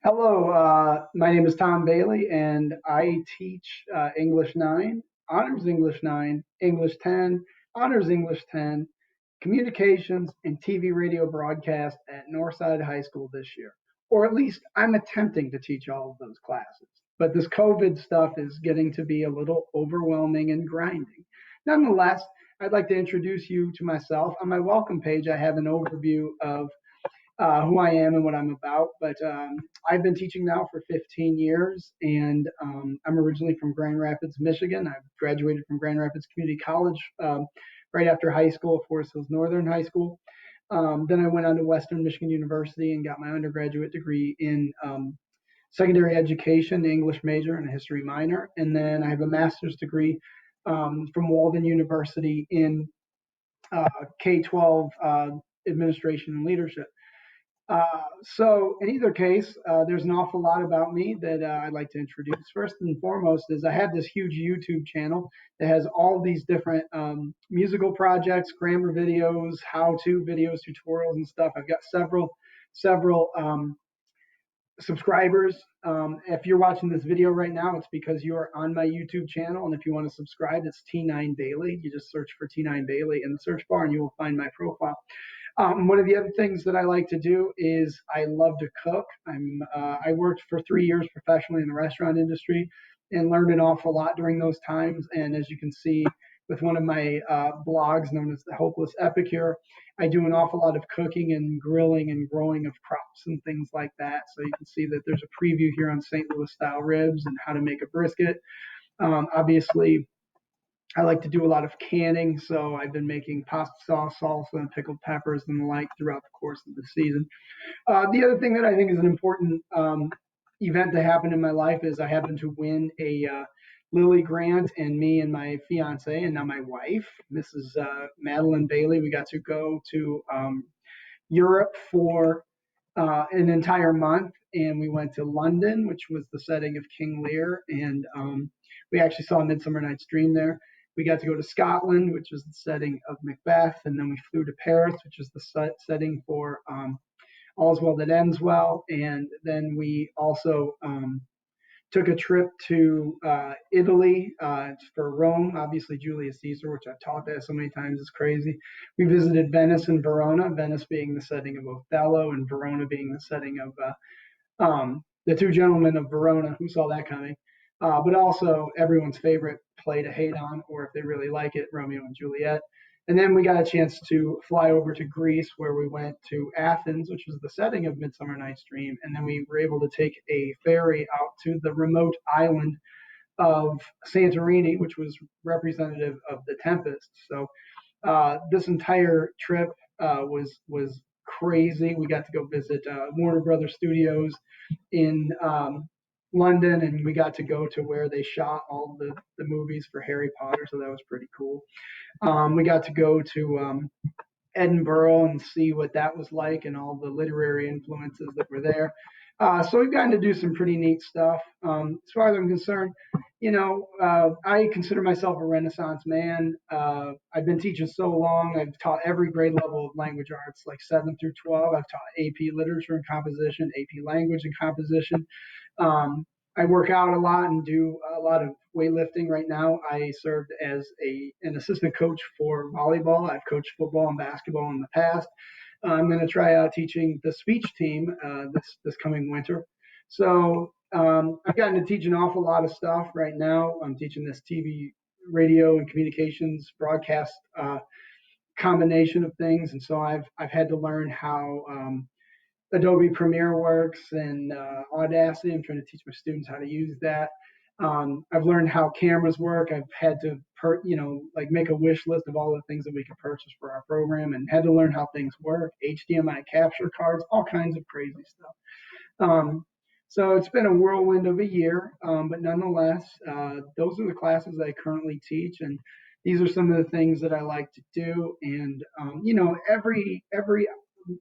Hello, my name is Tom Bailey, and I teach English 9, Honors English 9, English 10, Honors English 10, Communications, and TV radio broadcast at Northside High School this year. Or at least I'm attempting to teach all of those classes. But this COVID stuff is getting to be a little overwhelming and grinding. Nonetheless, I'd like to introduce you to myself. On my welcome page, I have an overview of who I am and what I'm about. But I've been teaching now for 15 years, and I'm originally from Grand Rapids, Michigan. I graduated from Grand Rapids Community College right after high school, Forest Hills Northern High School. Then I went on to Western Michigan University and got my undergraduate degree in secondary education, English major, and a history minor. And then I have a master's degree from Walden University in K 12 administration and leadership. So in either case, there's an awful lot about me that I'd like to introduce. First and foremost is I have this huge YouTube channel that has all these different musical projects, grammar videos, how-to videos, tutorials, and stuff. I've got several subscribers. If you're watching this video right now, it's because you are on my YouTube channel, and if you want to subscribe, it's T9 Bailey. You just search for T9 Bailey in the search bar, and you will find my profile. One of the other things that I like to do is I love to cook. I worked for 3 years professionally in the restaurant industry and learned an awful lot during those times. And as you can see with one of my blogs known as the Hopeless Epicure, I do an awful lot of cooking and grilling and growing of crops and things like that. So you can see that there's a preview here on St. Louis style ribs and how to make a brisket. Obviously, I like to do a lot of canning, so I've been making pasta sauce, salsa, and pickled peppers and the like throughout the course of the season. The other thing that I think is an important event that happened in my life is I happened to win a Lilly grant, and me and my fiance, and now my wife, Mrs. Madeline Bailey, we got to go to Europe for an entire month, and we went to London, which was the setting of King Lear, and we actually saw Midsummer Night's Dream there. We got to go to Scotland, which was the setting of Macbeth, and then we flew to Paris, which is the setting for All's Well That Ends Well, and then we also took a trip to Italy for Rome, obviously Julius Caesar, which I've taught that so many times is crazy. We visited Venice and Verona, Venice being the setting of Othello and Verona being the setting of the Two Gentlemen of Verona. Who saw that coming? But also everyone's favorite play to hate on, or if they really like it, Romeo and Juliet. And then we got a chance to fly over to Greece, where we went to Athens, which was the setting of Midsummer Night's Dream. And then we were able to take a ferry out to the remote island of Santorini, which was representative of the Tempest. So this entire trip was crazy. We got to go visit Warner Brothers Studios in London, and we got to go to where they shot all the movies for Harry Potter. So that was pretty cool. We got to go to Edinburgh and see what that was like and all the literary influences that were there. So we've gotten to do some pretty neat stuff. As far as I'm concerned, I consider myself a Renaissance man. I've been teaching so long. I've taught every grade level of language arts, like 7 through 12. I've taught AP Literature and Composition, AP Language and Composition. I work out a lot and do a lot of weightlifting right now. I served as an assistant coach for volleyball. I've coached football and basketball in the past. I'm going to try out teaching the speech team this coming winter. So I've gotten to teach an awful lot of stuff right now. I'm teaching this TV, radio, and communications broadcast combination of things, and so I've had to learn how Adobe Premiere works and Audacity. I'm trying to teach my students how to use that. I've learned how cameras work. I've had to, like make a wish list of all the things that we could purchase for our program, and had to learn how things work. HDMI capture cards, all kinds of crazy stuff. So it's been a whirlwind of a year, but nonetheless, those are the classes I currently teach, and these are some of the things that I like to do. And every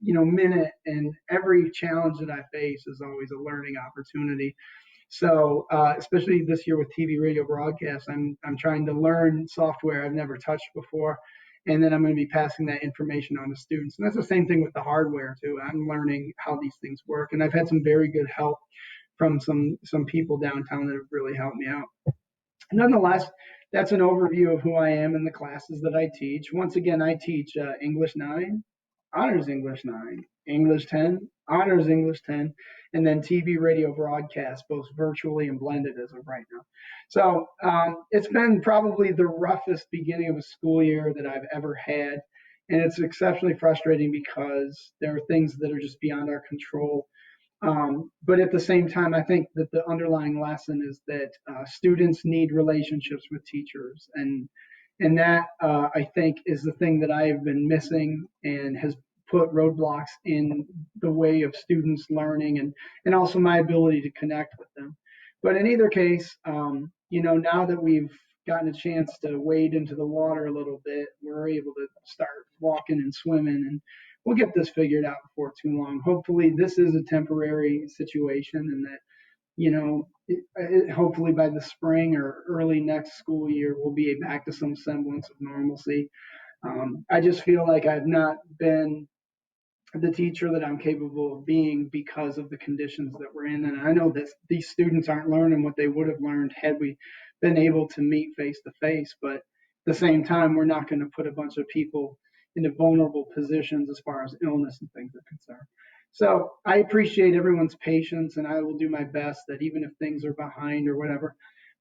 minute and every challenge that I face is always a learning opportunity. So especially this year with TV radio broadcasts, I'm trying to learn software I've never touched before, and then I'm going to be passing that information on to students. And that's the same thing with the hardware too. I'm learning how these things work, and I've had some very good help from some people downtown that have really helped me out. Nonetheless, that's an overview of who I am and the classes that I teach. Once again, I teach English 9, Honors English 9, English 10, Honors English 10, and then TV, radio, broadcast, both virtually and blended as of right now. So it's been probably the roughest beginning of a school year that I've ever had. And it's exceptionally frustrating because there are things that are just beyond our control. But at the same time, I think that the underlying lesson is that students need relationships with teachers, and that I think is the thing that I have been missing and has put roadblocks in the way of students learning and also my ability to connect with them. But in either case, now that we've gotten a chance to wade into the water a little bit, we're able to start walking and swimming, and we'll get this figured out before too long. Hopefully, this is a temporary situation, and that hopefully by the spring or early next school year, we'll be back to some semblance of normalcy. I just feel like I've not been the teacher that I'm capable of being because of the conditions that we're in. And I know that these students aren't learning what they would have learned had we been able to meet face to face. But at the same time, we're not going to put a bunch of people into vulnerable positions as far as illness and things are concerned. So I appreciate everyone's patience, and I will do my best that even if things are behind or whatever,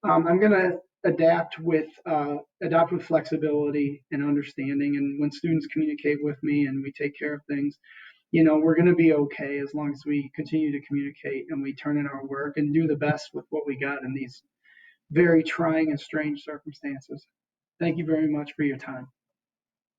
I'm going to adapt with flexibility and understanding. And when students communicate with me and we take care of things, we're going to be okay as long as we continue to communicate and we turn in our work and do the best with what we got in these very trying and strange circumstances. Thank you very much for your time.